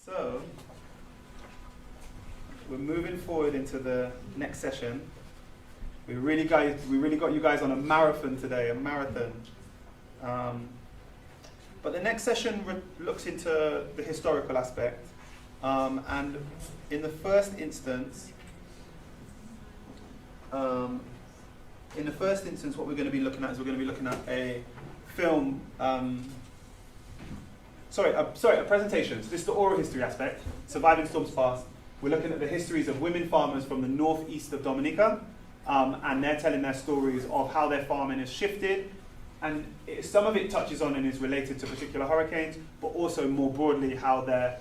So, we're moving forward into the next session. We really got you guys on a marathon today, a marathon. But the next session looks into the historical aspect. And in the first instance, what we're going to be looking at is a film. A presentation. So this is the oral history aspect, Surviving Storms Past. We're looking at the histories of women farmers from the northeast of Dominica, and they're telling their stories of how their farming has shifted. And some of it touches on and is related to particular hurricanes, but also more broadly how their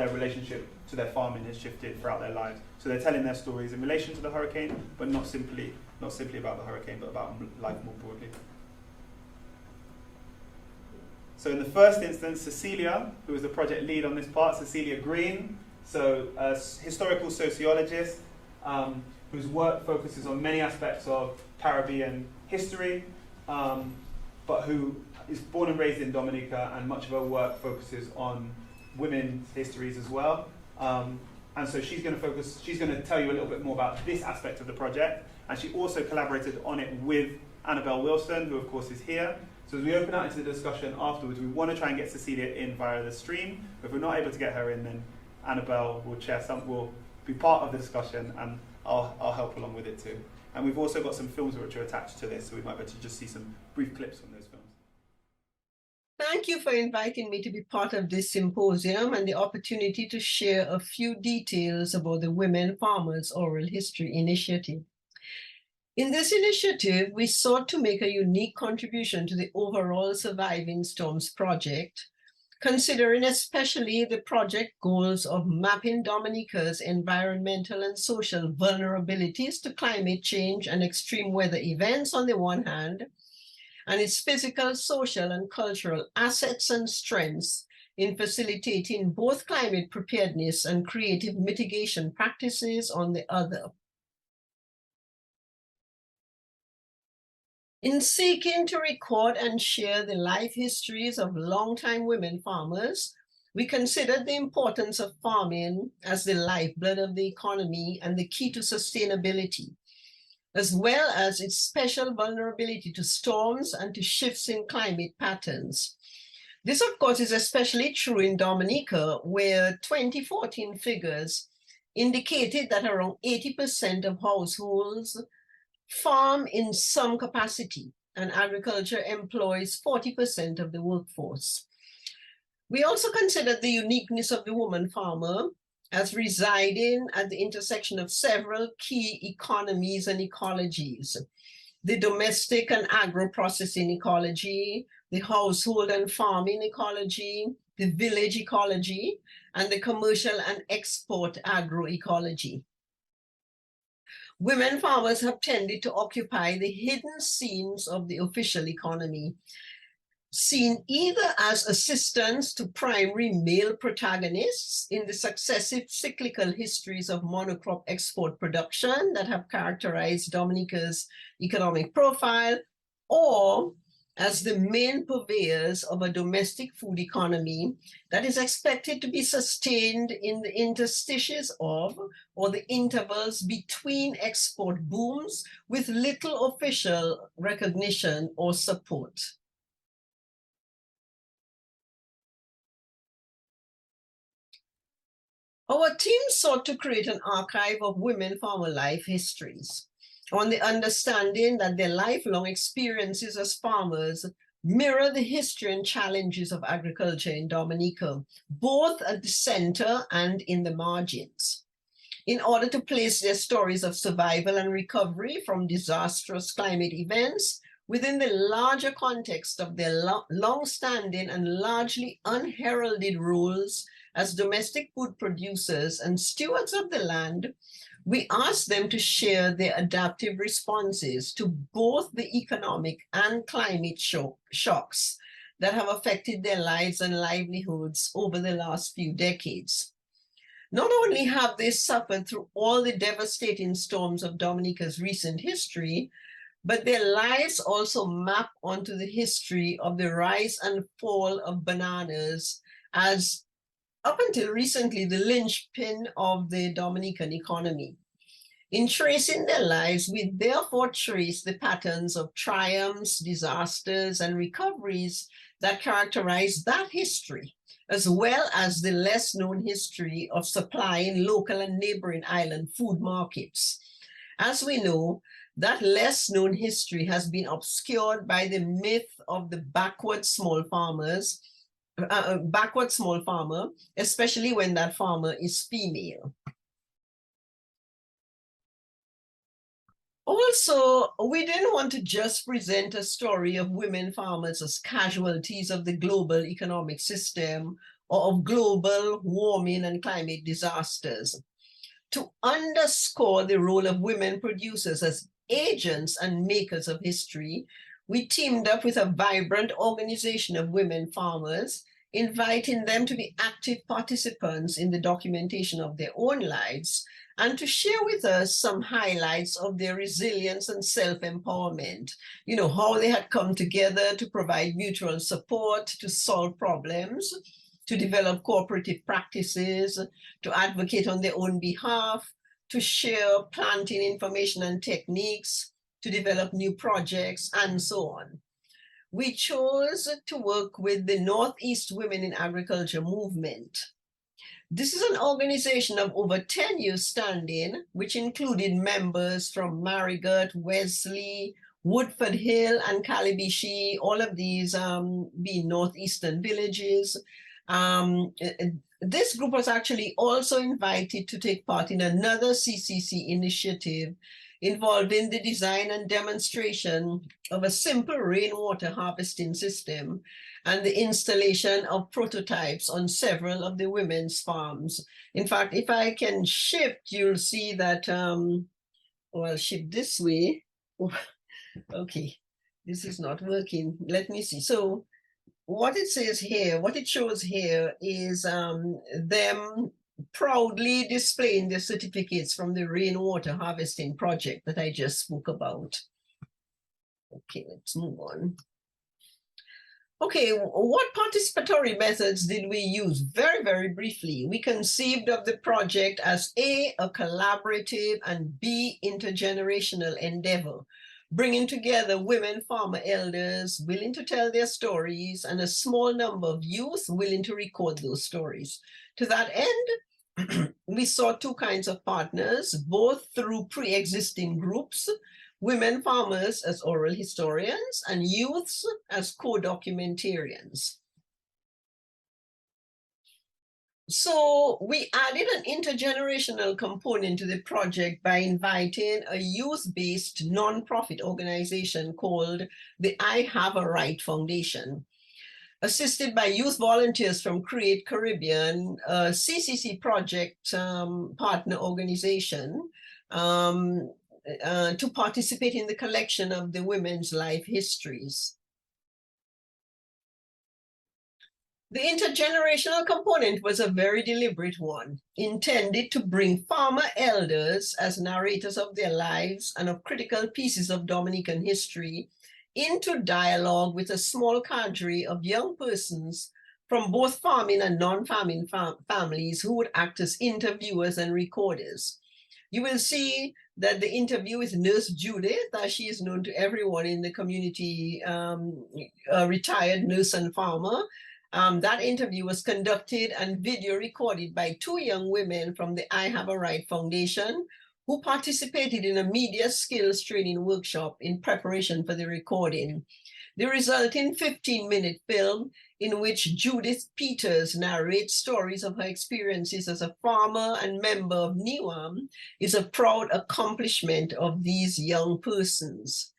relationship to their farming has shifted throughout their lives. So they're telling their stories in relation to the hurricane, but not simply about the hurricane, but about life more broadly. So in the first instance, Cecilia, who is the project lead on this part, Cecilia Green, so a historical sociologist whose work focuses on many aspects of Caribbean history, but who is born and raised in Dominica, and much of her work focuses on women's histories as well. And so she's going to tell you a little bit more about this aspect of the project, and she also collaborated on it with Annabelle Wilson, who of course is here. So as we open out into the discussion afterwards, we want to try and get Cecilia in via the stream. But if we're not able to get her in, then Annabelle will be part of the discussion, and I'll help along with it too. And we've also got some films which are attached to this, so we might be able to just see some brief clips from those films. Thank you for inviting me to be part of this symposium and the opportunity to share a few details about the Women Farmers Oral History Initiative. In this initiative, we sought to make a unique contribution to the overall Surviving Storms project, considering especially the project goals of mapping Dominica's environmental and social vulnerabilities to climate change and extreme weather events on the one hand, and its physical, social, and cultural assets and strengths in facilitating both climate preparedness and creative mitigation practices on the other. In seeking to record and share the life histories of longtime women farmers, we considered the importance of farming as the lifeblood of the economy and the key to sustainability, as well as its special vulnerability to storms and to shifts in climate patterns. This, of course, is especially true in Dominica, where 2014 figures indicated that around 80% of households farm in some capacity, and agriculture employs 40% of the workforce. We also considered the uniqueness of the woman farmer as residing at the intersection of several key economies and ecologies: the domestic and agro-processing ecology, the household and farming ecology, the village ecology, and the commercial and export agroecology. Women farmers have tended to occupy the hidden scenes of the official economy, seen either as assistants to primary male protagonists in the successive cyclical histories of monocrop export production that have characterized Dominica's economic profile, or as the main purveyors of a domestic food economy that is expected to be sustained in the interstices of, or the intervals between export booms with little official recognition or support. Our team sought to create an archive of women farmer life histories, on the understanding that their lifelong experiences as farmers mirror the history and challenges of agriculture in Dominica, both at the center and in the margins, in order to place their stories of survival and recovery from disastrous climate events within the larger context of their long-standing and largely unheralded roles as domestic food producers and stewards of the land. We asked them to share their adaptive responses to both the economic and climate shocks that have affected their lives and livelihoods over the last few decades. Not only have they suffered through all the devastating storms of Dominica's recent history, but their lives also map onto the history of the rise and fall of bananas as up until recently, the linchpin of the Dominican economy. In tracing their lives, we therefore trace the patterns of triumphs, disasters, and recoveries that characterize that history, as well as the less known history of supplying local and neighboring island food markets. As we know, that less known history has been obscured by the myth of the backward small farmer, especially when that farmer is female. Also, we didn't want to just present a story of women farmers as casualties of the global economic system or of global warming and climate disasters. To underscore the role of women producers as agents and makers of history, we teamed up with a vibrant organization of women farmers, inviting them to be active participants in the documentation of their own lives and to share with us some highlights of their resilience and self-empowerment. You know, how they had come together to provide mutual support, to solve problems, to develop cooperative practices, to advocate on their own behalf, to share planting information and techniques, to develop new projects, and so on. We chose to work with the Northeast Women in Agriculture movement. This is an organization of over 10 years standing, which included members from Marigot, Wesley, Woodford Hill, and Calibishi, all of these being northeastern villages. This group was actually also invited to take part in another CCC initiative involving the design and demonstration of a simple rainwater harvesting system and the installation of prototypes on several of the women's farms. In fact, if I can shift, you'll see that, well, shift this way. Okay, this is not working. Let me see. So what it says here, what it shows here is them proudly displaying the certificates from the rainwater harvesting project that I just spoke about. Okay, let's move on. Okay, what participatory methods did we use? Very, very briefly, we conceived of the project as A, a collaborative, and B, intergenerational endeavor, bringing together women farmer elders willing to tell their stories and a small number of youth willing to record those stories. To that end, we saw two kinds of partners, both through pre-existing groups, women farmers as oral historians and youths as co-documentarians. So we added an intergenerational component to the project by inviting a youth-based nonprofit organization called the I Have a Right Foundation. Assisted by youth volunteers from Create Caribbean, a CCC project partner organization, to participate in the collection of the women's life histories. The intergenerational component was a very deliberate one, intended to bring farmer elders as narrators of their lives and of critical pieces of Dominican history into dialogue with a small cadre of young persons from both farming and non-farming families who would act as interviewers and recorders. You will see that the interview with Nurse Judith, as she is known to everyone in the community, a retired nurse and farmer. That interview was conducted and video recorded by two young women from the I Have a Right Foundation who participated in a media skills training workshop in preparation for the recording. The resulting 15-minute film in which Judith Peters narrates stories of her experiences as a farmer and member of NEWAM is a proud accomplishment of these young persons.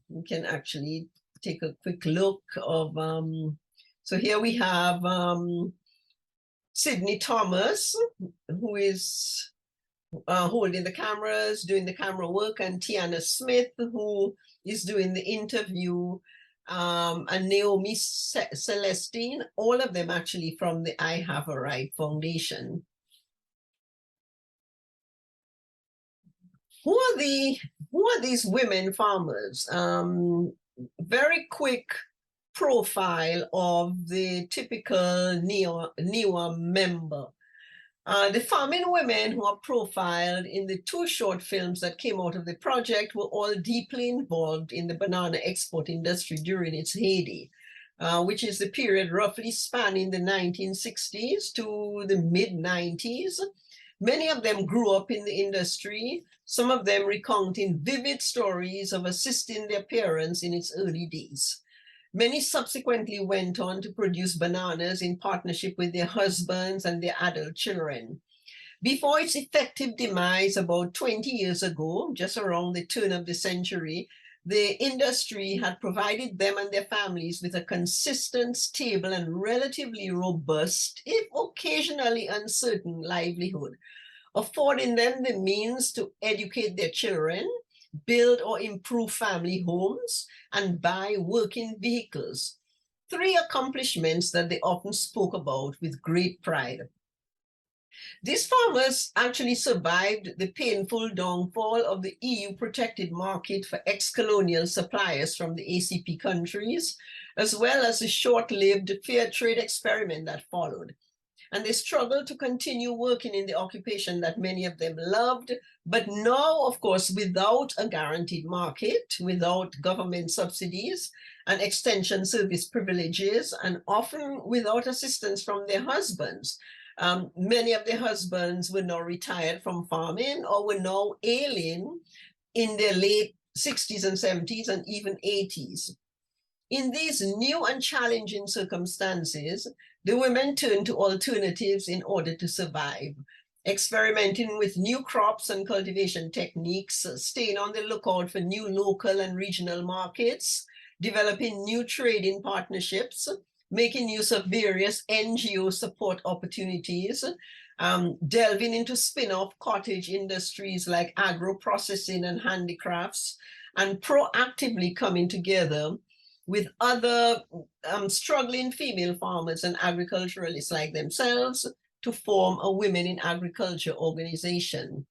We can actually take a quick look of, so here we have Sydney Thomas, who is holding the cameras, doing the camera work, and Tiana Smith, who is doing the interview, and Naomi Celestine, all of them actually from the I Have a Right Foundation. Who are these women farmers? Very quick profile of the typical NEWAM member. The farming women who are profiled in the two short films that came out of the project were all deeply involved in the banana export industry during its heyday, which is the period roughly spanning the 1960s to the mid-90s. Many of them grew up in the industry, some of them recounting vivid stories of assisting their parents in its early days. Many subsequently went on to produce bananas in partnership with their husbands and their adult children. Before its effective demise about 20 years ago, just around the turn of the century, the industry had provided them and their families with a consistent, stable, and relatively robust, if occasionally uncertain, livelihood, affording them the means to educate their children, build or improve family homes, and buy working vehicles. Three accomplishments that they often spoke about with great pride. These farmers actually survived the painful downfall of the EU protected market for ex-colonial suppliers from the ACP countries, as well as the short-lived fair trade experiment that followed. And they struggled to continue working in the occupation that many of them loved, but now, of course, without a guaranteed market, without government subsidies and extension service privileges, and often without assistance from their husbands. Many of their husbands were now retired from farming or were now ailing in their late 60s and 70s and even 80s. In these new and challenging circumstances, the women turned to alternatives in order to survive, experimenting with new crops and cultivation techniques, staying on the lookout for new local and regional markets, developing new trading partnerships, making use of various NGO support opportunities, delving into spin-off cottage industries like agro-processing and handicrafts, and proactively coming together with other struggling female farmers and agriculturalists like themselves to form a Women in Agriculture organization.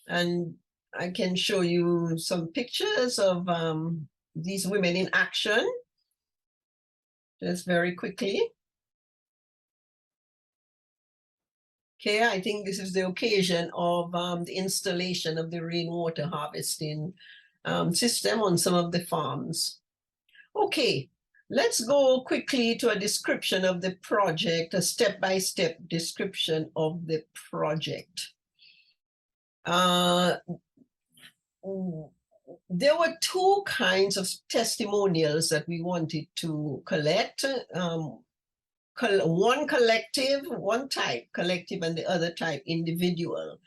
And I can show you some pictures of these women in action, just very quickly. Okay, I think this is the occasion of the installation of the rainwater harvesting system on some of the farms. Okay, let's go quickly to a description of the project, a step-by-step description of the project. There were two kinds of testimonials that we wanted to collect. One collective, one type collective, and the other type individual.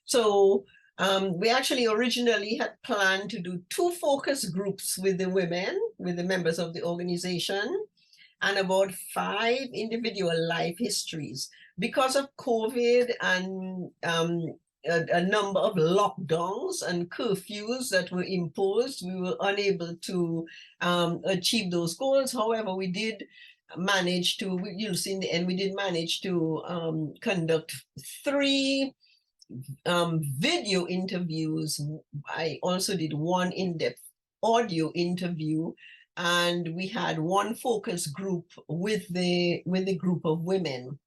So we actually originally had planned to do two focus groups with the women, with the members of the organization, and about 5 individual life histories. Because of COVID and a number of lockdowns and curfews that were imposed, we were unable to achieve those goals. However, we did manage to, you'll see in the end, we did manage to conduct 3 video interviews. I also did 1 in-depth audio interview, and we had 1 focus group with the group of women.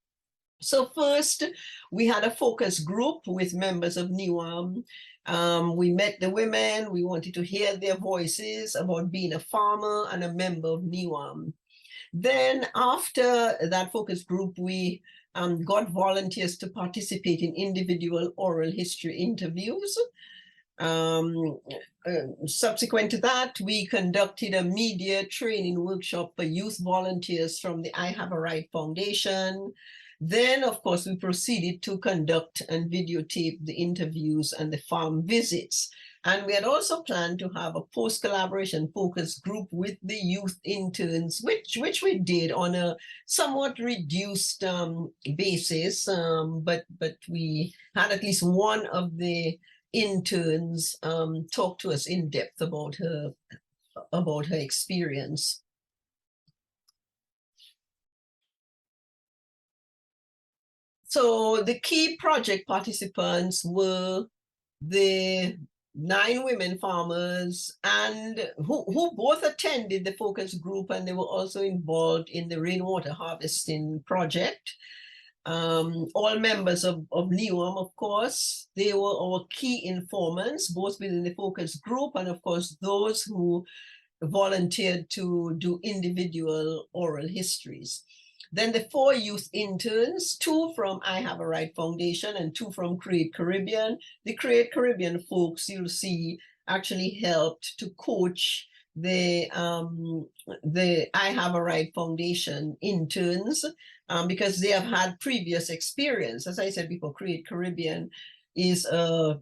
So first, we had a focus group with members of NEWAM. We met the women. We wanted to hear their voices about being a farmer and a member of NEWAM. Then after that focus group, we got volunteers to participate in individual oral history interviews. Subsequent to that, we conducted a media training workshop for youth volunteers from the I Have a Right Foundation. Then, of course, we proceeded to conduct and videotape the interviews and the farm visits. And we had also planned to have a post-collaboration focus group with the youth interns, which we did on a somewhat reduced basis, but we had at least one of the interns talk to us in depth about her experience. So the key project participants were the 9 women farmers and who both attended the focus group, and they were also involved in the rainwater harvesting project. All members of NEWAM, of course. They were our key informants, both within the focus group and, of course, those who volunteered to do individual oral histories. Then the 4 youth interns, 2 from I Have a Right Foundation and 2 from Create Caribbean. The Create Caribbean folks, you'll see, actually helped to coach the I Have a Right Foundation interns because they have had previous experience. As I said before, Create Caribbean is a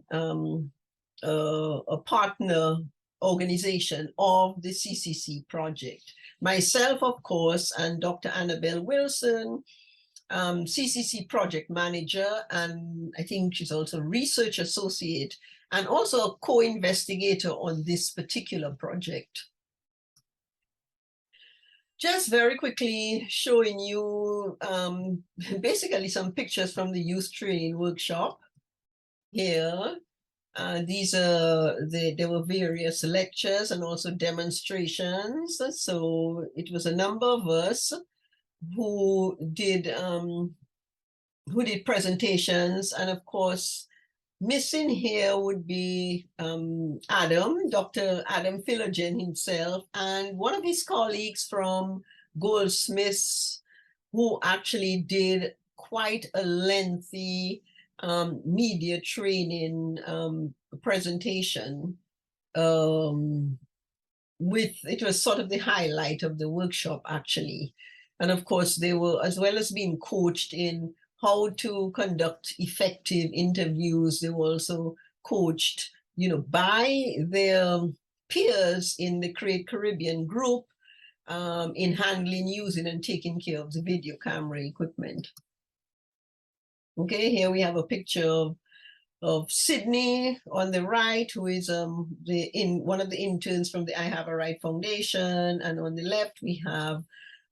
partner organization of the CCC project. Myself, of course, and Dr. Annabelle Wilson, CCC project manager, and I think she's also research associate and also a co-investigator on this particular project. Just very quickly showing you basically some pictures from the youth training workshop here. There were various lectures and also demonstrations. So it was a number of us who did presentations, and of course, missing here would be Dr. Adam Philogen himself, and one of his colleagues from Goldsmiths, who actually did quite a lengthy media training presentation. It was sort of the highlight of the workshop, actually. And of course, they were, as well as being coached in how to conduct effective interviews, they were also coached, by their peers in the Create Caribbean group in handling, using, and taking care of the video camera equipment. Okay, here we have a picture of Sydney on the right, who is one of the interns from the I Have a Right Foundation, and on the left we have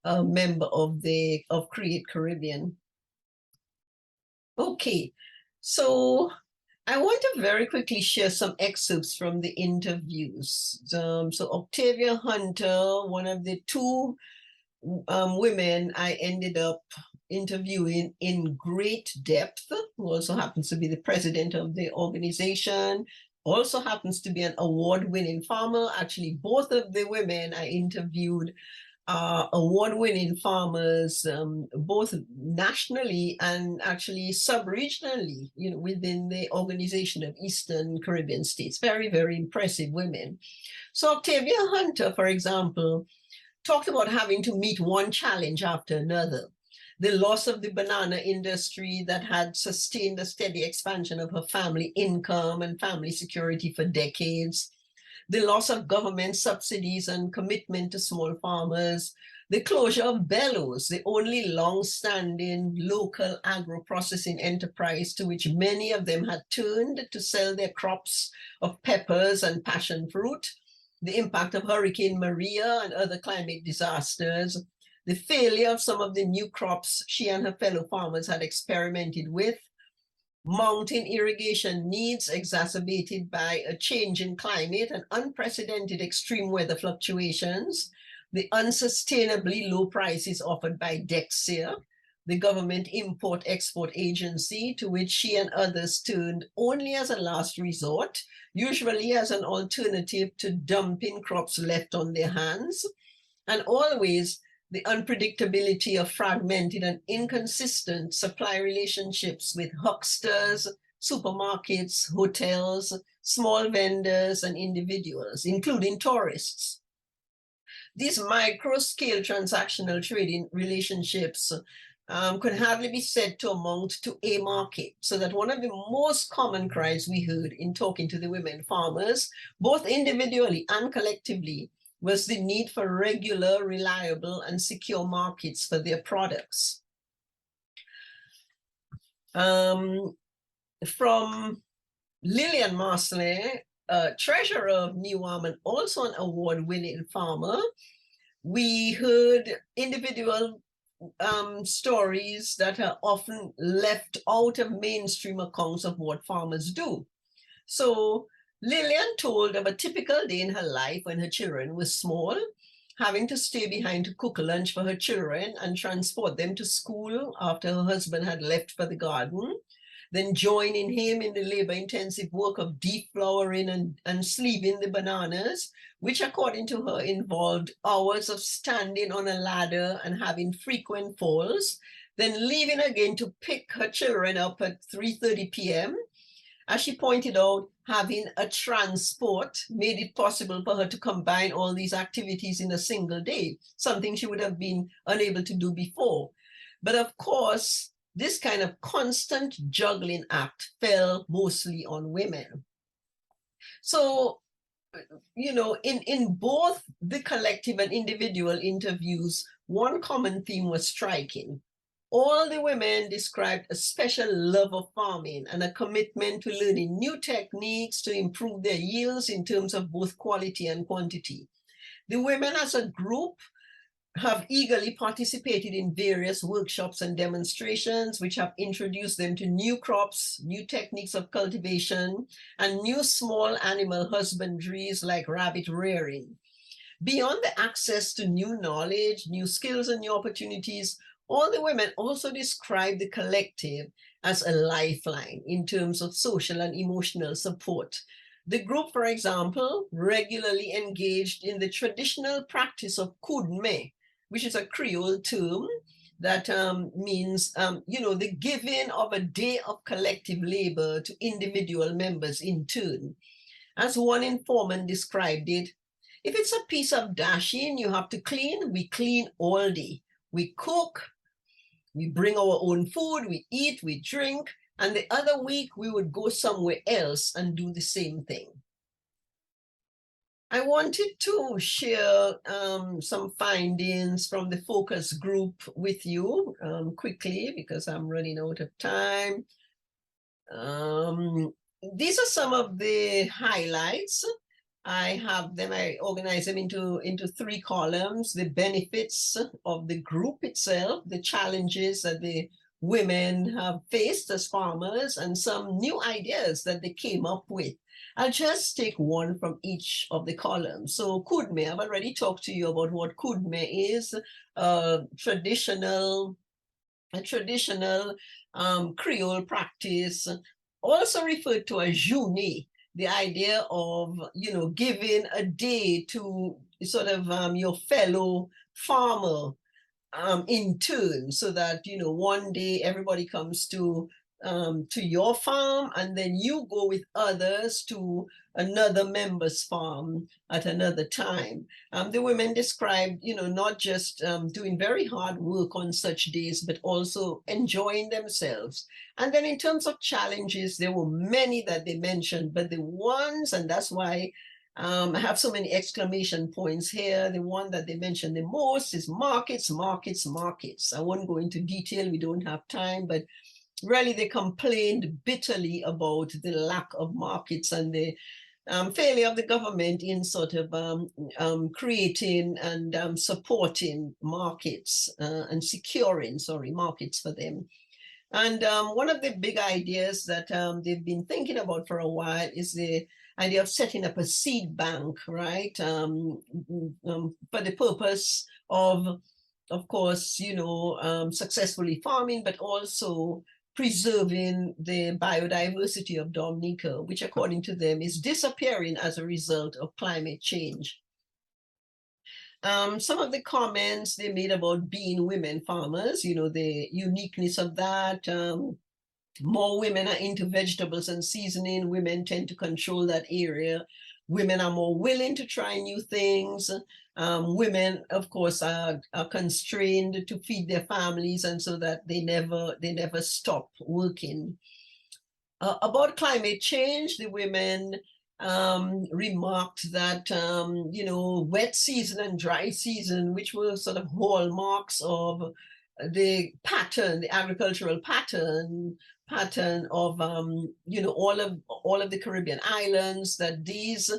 a member of Create Caribbean. Okay, so I want to very quickly share some excerpts from the interviews. So Octavia Hunter, one of the 2 women I ended up interviewing in great depth, who also happens to be the president of the organization, also happens to be an award-winning farmer. Actually, both of the women I interviewed are award-winning farmers, both nationally and actually sub-regionally, within the Organization of Eastern Caribbean States. Very, very impressive women. So Octavia Hunter, for example, talked about having to meet one challenge after another. The loss of the banana industry that had sustained a steady expansion of her family income and family security for decades. The loss of government subsidies and commitment to small farmers. The closure of Bellows, the only long-standing local agro-processing enterprise to which many of them had turned to sell their crops of peppers and passion fruit. The impact of Hurricane Maria and other climate disasters. The failure of some of the new crops she and her fellow farmers had experimented with, mounting irrigation needs exacerbated by a change in climate and unprecedented extreme weather fluctuations, the unsustainably low prices offered by Dexia, the government import-export agency to which she and others turned only as a last resort, usually as an alternative to dumping crops left on their hands, and always the unpredictability of fragmented and inconsistent supply relationships with hucksters, supermarkets, hotels, small vendors, and individuals, including tourists. These micro-scale transactional trading relationships could hardly be said to amount to a market, so that one of the most common cries we heard in talking to the women farmers, both individually and collectively, was the need for regular, reliable, and secure markets for their products. From Lillian Marsley, treasurer of NEWAM and also an award-winning farmer, we heard individual stories that are often left out of mainstream accounts of what farmers do. So Lillian told of a typical day in her life when her children were small, having to stay behind to cook lunch for her children and transport them to school after her husband had left for the garden, then joining him in the labor-intensive work of deflowering and sleeving the bananas, which according to her involved hours of standing on a ladder and having frequent falls, then leaving again to pick her children up at 3:30 p.m. As she pointed out, having a transport made it possible for her to combine all these activities in a single day, something she would have been unable to do before. But of course, this kind of constant juggling act fell mostly on women. So, you know, in both the collective and individual interviews, one common theme was striking. All the women described a special love of farming and a commitment to learning new techniques to improve their yields in terms of both quality and quantity. The women as a group have eagerly participated in various workshops and demonstrations, which have introduced them to new crops, new techniques of cultivation, and new small animal husbandries like rabbit rearing. Beyond the access to new knowledge, new skills, and new opportunities, all the women also describe the collective as a lifeline in terms of social and emotional support. The group, for example, regularly engaged in the traditional practice of kudme, which is a Creole term that means, you know, the giving of a day of collective labor to individual members in turn. As one informant described it, if it's a piece of dashing you have to clean, we clean all day. We cook, we bring our own food, we eat, we drink, and the other week we would go somewhere else and do the same thing. I wanted to share some findings from the focus group with you quickly because I'm running out of time. These are some of the highlights. I have them, I organize them into three columns: the benefits of the group itself, the challenges that the women have faced as farmers, and some new ideas that they came up with. I'll just take one from each of the columns. So kudme, I've already talked to you about what kudme is, a traditional Creole practice, also referred to as journée, the idea of, you know, giving a day to sort of your fellow farmer in turn, so that, you know, one day everybody comes to your farm and then you go with others to another member's farm at another time. The women described, you know, not just doing very hard work on such days, but also enjoying themselves. And then in terms of challenges, there were many that they mentioned, but the ones, and that's why I have so many exclamation points here. The one that they mentioned the most is markets, markets, markets. I won't go into detail, we don't have time, but really they complained bitterly about the lack of markets and the failure of the government in sort of creating and supporting markets and securing, markets for them. And one of the big ideas that they've been thinking about for a while is the idea of setting up a seed bank, right? For the purpose of course, you know, successfully farming, but also preserving the biodiversity of Dominica, which according to them is disappearing as a result of climate change. Some of the comments they made about being women farmers, you know, the uniqueness of that. More women are into vegetables and seasoning. Women tend to control that area. Women are more willing to try new things. Women, of course, are constrained to feed their families, and so that they never stop working. About climate change, the women remarked that, you know, wet season and dry season, which were sort of hallmarks of the pattern, the agricultural pattern of, you know, all of the Caribbean islands, that these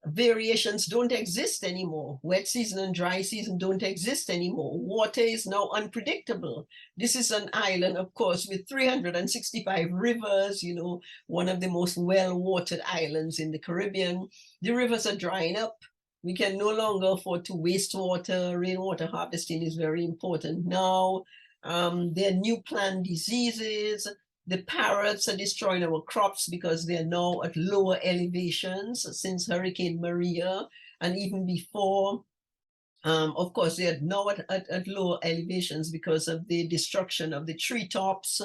variations don't exist anymore. Wet season and dry season don't exist anymore. Water is now unpredictable. This is an island, of course, with 365 rivers, you know, one of the most well-watered islands in the Caribbean. The rivers are drying up. We can no longer afford to waste water. Rainwater harvesting is very important now. There are new plant diseases. The parrots are destroying our crops because they're now at lower elevations since Hurricane Maria, and even before. Of course, they're now at lower elevations because of the destruction of the treetops,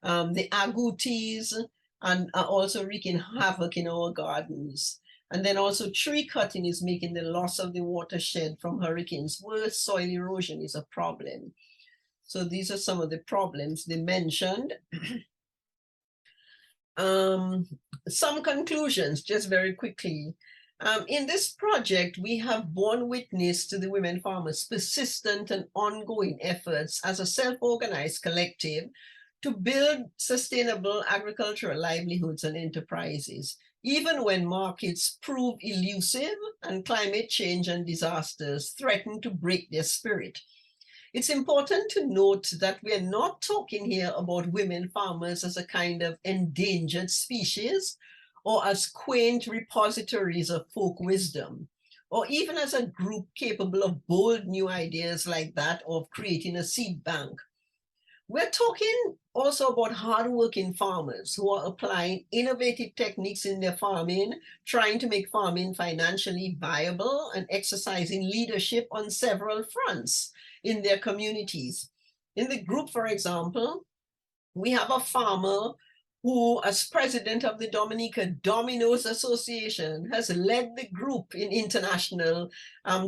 the agoutis, and are also wreaking havoc in our gardens. And then also tree cutting is making the loss of the watershed from hurricanes worse. Soil erosion is a problem. So these are some of the problems they mentioned. Some conclusions, just very quickly. In this project, we have borne witness to the women farmers' persistent and ongoing efforts as a self-organized collective to build sustainable agricultural livelihoods and enterprises, even when markets prove elusive and climate change and disasters threaten to break their spirit. It's important to note that we're not talking here about women farmers as a kind of endangered species or as quaint repositories of folk wisdom, or even as a group capable of bold new ideas like that of creating a seed bank. We're talking also about hardworking farmers who are applying innovative techniques in their farming, trying to make farming financially viable and exercising leadership on several fronts in their communities. In the group, for example, we have a farmer who, as president of the Dominica Dominoes Association, has led the group in international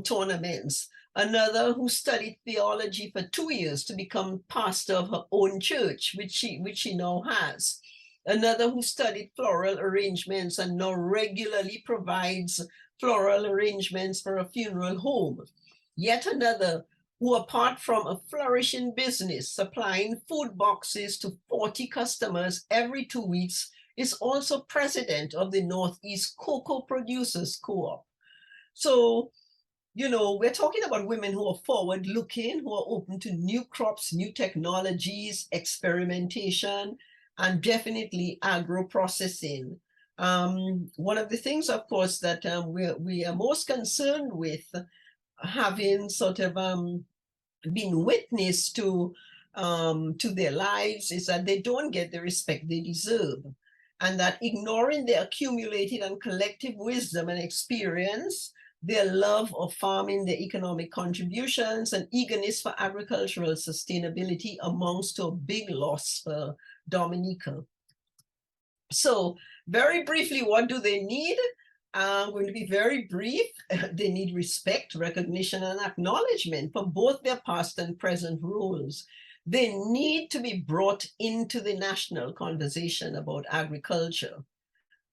tournaments. Another who studied theology for 2 years to become pastor of her own church, which she now has. Another who studied floral arrangements and now regularly provides floral arrangements for a funeral home. Yet another who, apart from a flourishing business supplying food boxes to 40 customers every 2 weeks, is also president of the Northeast Cocoa Producers Co-op. So, you know, we're talking about women who are forward-looking, who are open to new crops, new technologies, experimentation, and definitely agro-processing. One of the things, of course, that we are most concerned with, having sort of been witness to their lives, is that they don't get the respect they deserve, and that ignoring their accumulated and collective wisdom and experience, their love of farming, their economic contributions, and eagerness for agricultural sustainability amounts to a big loss for Dominica. So very briefly, what do they need? I'm going to be very brief. They need respect, recognition, and acknowledgement for both their past and present roles. They need to be brought into the national conversation about agriculture.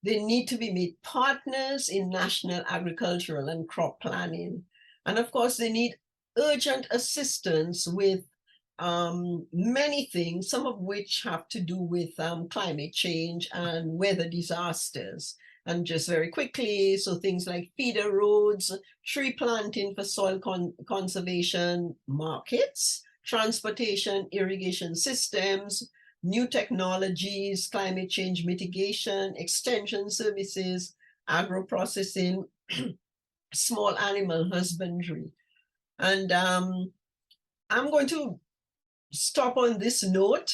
They need to be made partners in national agricultural and crop planning. And of course, they need urgent assistance with many things, some of which have to do with climate change and weather disasters. And just very quickly, so things like feeder roads, tree planting for soil conservation markets, transportation, irrigation systems, new technologies, climate change mitigation, extension services, agro-processing, small animal husbandry. And I'm going to stop on this note,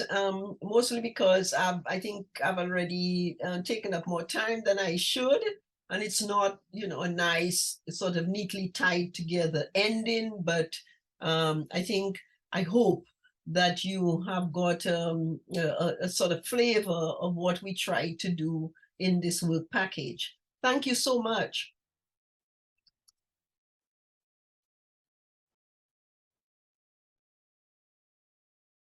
mostly because I think I've already taken up more time than I should, and it's not, you know, a nice sort of neatly tied together ending, but I hope that you have got a sort of flavor of what we try to do in this work package. Thank you so much.